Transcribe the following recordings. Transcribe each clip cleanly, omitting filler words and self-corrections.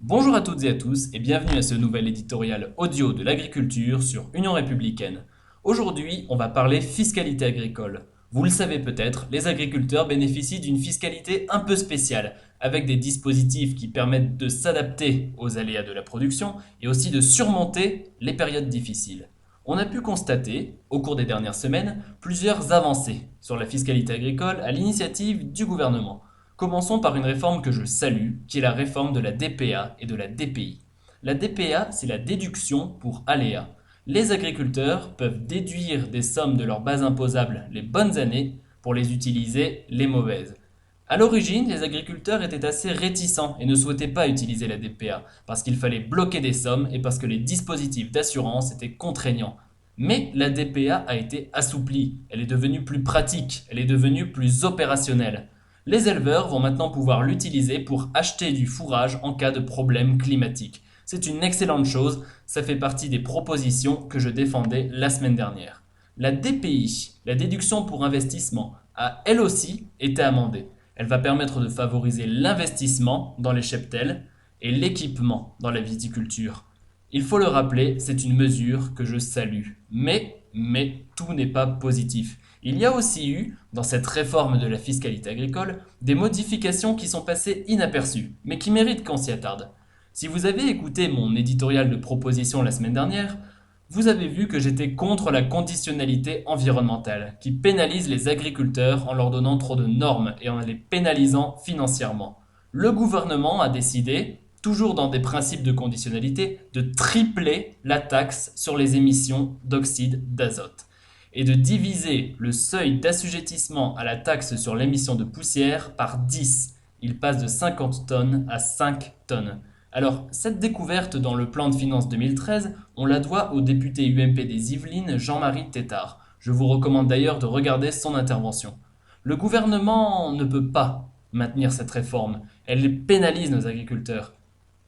Bonjour à toutes et à tous et bienvenue à ce nouvel éditorial audio de l'agriculture sur Union républicaine. Aujourd'hui, on va parler fiscalité agricole. Vous le savez peut-être, les agriculteurs bénéficient d'une fiscalité un peu spéciale, avec des dispositifs qui permettent de s'adapter aux aléas de la production et aussi de surmonter les périodes difficiles. On a pu constater, au cours des dernières semaines, plusieurs avancées sur la fiscalité agricole à l'initiative du gouvernement. Commençons par une réforme que je salue, qui est la réforme de la DPA et de la DPI. La DPA, c'est la déduction pour aléas. Les agriculteurs peuvent déduire des sommes de leur base imposable les bonnes années pour les utiliser les mauvaises. À l'origine, les agriculteurs étaient assez réticents et ne souhaitaient pas utiliser la DPA parce qu'il fallait bloquer des sommes et parce que les dispositifs d'assurance étaient contraignants. Mais la DPA a été assouplie, elle est devenue plus pratique, elle est devenue plus opérationnelle. Les éleveurs vont maintenant pouvoir l'utiliser pour acheter du fourrage en cas de problème climatique. C'est une excellente chose, ça fait partie des propositions que je défendais la semaine dernière. La DPI, la déduction pour investissement, a elle aussi été amendée. Elle va permettre de favoriser l'investissement dans les cheptels et l'équipement dans la viticulture. Il faut le rappeler, c'est une mesure que je salue. Mais tout n'est pas positif. Il y a aussi eu, dans cette réforme de la fiscalité agricole, des modifications qui sont passées inaperçues, mais qui méritent qu'on s'y attarde. Si vous avez écouté mon éditorial de proposition la semaine dernière, vous avez vu que j'étais contre la conditionnalité environnementale, qui pénalise les agriculteurs en leur donnant trop de normes et en les pénalisant financièrement. Le gouvernement a décidé, toujours dans des principes de conditionnalité, de tripler la taxe sur les émissions d'oxyde d'azote et de diviser le seuil d'assujettissement à la taxe sur l'émission de poussière par 10. Il passe de 50 tonnes à 5 tonnes. Alors, cette découverte dans le plan de finances 2013, on la doit au député UMP des Yvelines Jean-Marie Tétart. Je vous recommande d'ailleurs de regarder son intervention. Le gouvernement ne peut pas maintenir cette réforme. Elle pénalise nos agriculteurs.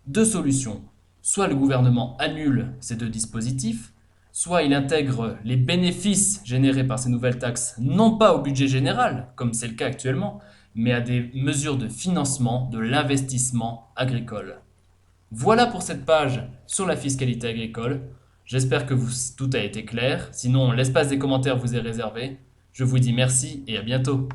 Deux solutions. Soit le gouvernement annule ces deux dispositifs, soit il intègre les bénéfices générés par ces nouvelles taxes, non pas au budget général, comme c'est le cas actuellement, mais à des mesures de financement de l'investissement agricole. Voilà pour cette page sur la fiscalité agricole. J'espère que tout a été clair. Sinon, l'espace des commentaires vous est réservé. Je vous dis merci et à bientôt.